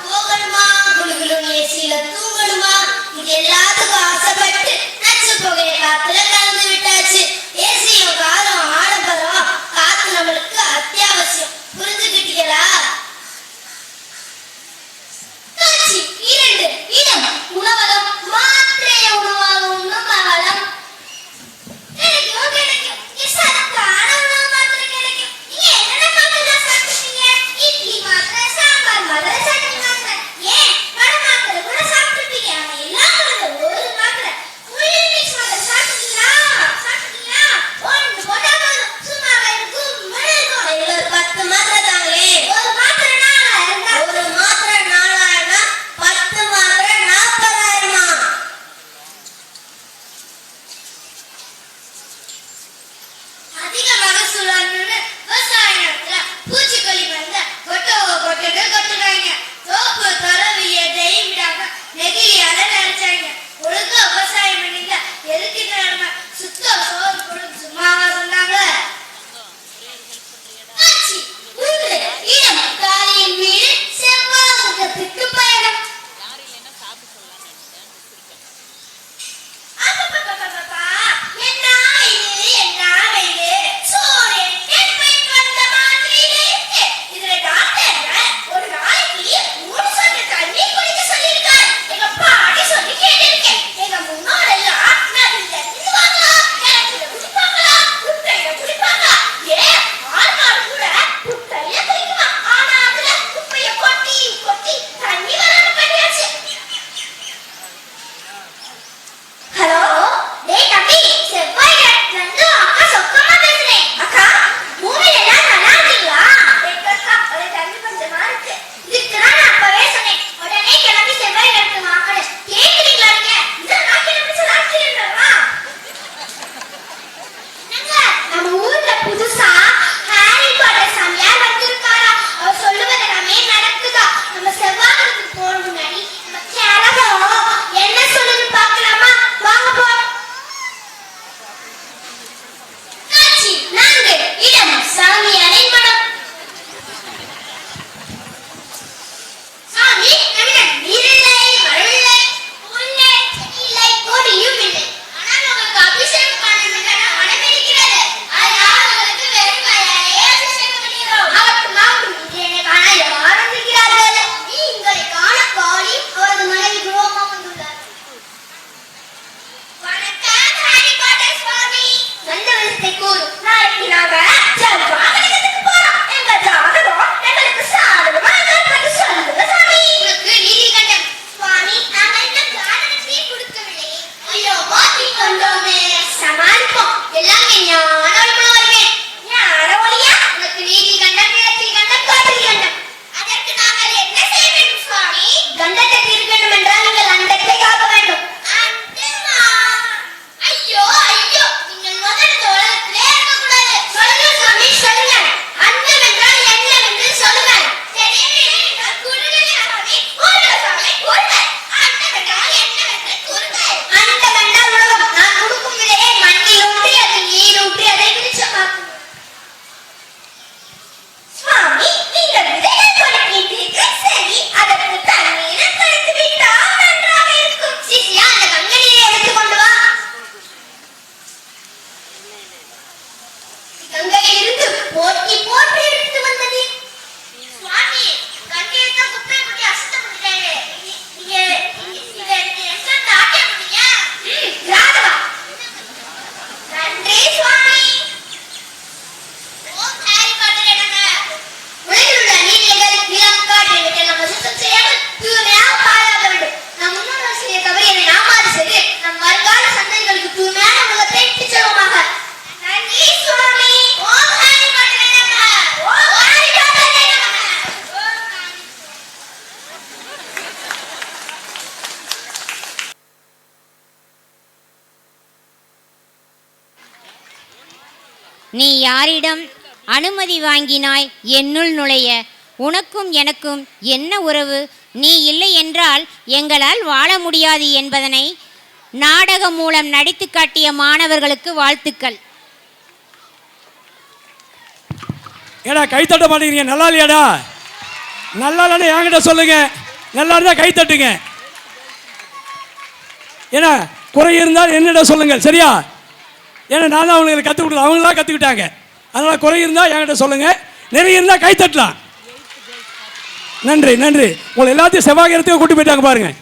போகணுமா, குழுகுழு ஏசியில தூங்கணுமா, இது எல்லாத்துக்கும் ஆசைப்பட்டு நச்சு புகைய காத்துல கலந்து விட்டாச்சு. ஏசியும் காரம் ஆடம்பரம், காத்து நம்மளுக்கு அத்தியாவசியம். புரிஞ்சுக்கிட்டீங்களா? காட்சி 2 இடம் உணவகம். மாத்திரைய உணவாகும் பகலம் கிடைக்கும் கிடைக்கும். சத்தான உணவு மாத்திரை கிடைக்கும். நீங்க என்னென்ன மாத்திரை சாப்பிட்டீங்க? இட்லி மாத்திரை, சாம்பார் மாத்திரை, சட்னி மாத்திரை, ஏன் வடை மாத்திரை கூட சாப்பிட்டுட்டீங்க. எல்லாம் ஒரு மாத்திரை ஃபுல் மிக்ஸ் மாத்திரை சாப்பிட்டீங்களா? சாப்பிட்டீங்களா? ஒன்று போட்டா போதும், சும்மா இருக்கும் இருக்கும். இதுல ஒரு 10 மாத்திரை தாங்களே. ஒரு மாத்திரை 4000. ஒரு மாத்திரை 4000, 10 மாத்திரை 40,000. அதிக மகசூல் விவசாய நிலத்துல பூச்சிக்கொல்லி மருந்த கொட்டுறாங்க. தோப்பு துறவிய தெய்விடாம நெகிழியால நினைச்சாங்க. ஒழுங்கா விவசாயம் பண்ணீங்க. எதுக்கு நிலைமை சுத்தம் சோறு கொடுத்து சும்மாவா சொன்னாங்க? காட்சி 3 இடம் காளியின் வீடு. செவ்வாய்க்கு பயணம். நாளைக்கு நாங்க போட்டி போட்டு எடுத்து வந்தது. சுவாமி, கண்டிப்பா குப்பை கொட்டி அசுத்தம் பண்ணிட்டாங்க. நீங்க எங்க தாக்கிய பண்ணீங்க? ராதவா. நன்றி சுவாமி. ஓம் ஹரி பட்டேலங்க. உலகில் உள்ள நீர்நிலைகள், நிலம், காற்று இவற்றை நம்ம சுத்தம் செய்யாமல் தூய்மையாக பாதுகாக்க வேண்டும். நம் முன்னோர்கள் செய்ய தவறியதை நாமாறு செய்து நம் வருங்கால சந்ததிகளுக்கு தூய்மையான உலகத்தை எடுத்துச் செல்வோமாக. நன்றி சுவாமி. ஓம் ஹரி பட்டேலங்க. ஓம் ஹரி பட்டேலங்க. நீ யாரிடம் அனுமதி வாங்கினாய் என்னுள் நுழைய? உனக்கும் எனக்கும் என்ன உறவு? நீ இல்லை என்றால் எங்களால் வாழ முடியாது என்பதனை நாடகம் மூலம் நடித்து காட்டிய மாணவர்களுக்கு வாழ்த்துக்கள். ஏடா கை தட்ட மாட்டேங்கிறீங்க? நல்லா இல்லையாடா? நல்லா இல்லைன்னா என்கிட்ட சொல்லுங்க, நல்லா இருந்தால் கை தட்டுங்க. ஏன்னா குறை இருந்தால் என்னிடம் சொல்லுங்கள், சரியா? ஏன்னா நான் தான் அவங்களுக்கு கற்றுக் கொடுத்து அவங்களாம் கற்றுக்கிட்டாங்க. அதனால் குறை இருந்தால் என்கிட்ட சொல்லுங்கள், நிறைய இருந்தால் கை தட்டலாம். நன்றி நன்றி. உங்களை எல்லாத்தையும் செவ்வாய்க்கிறதுக்கு கூட்டி போயிட்டாங்க பாருங்கள்.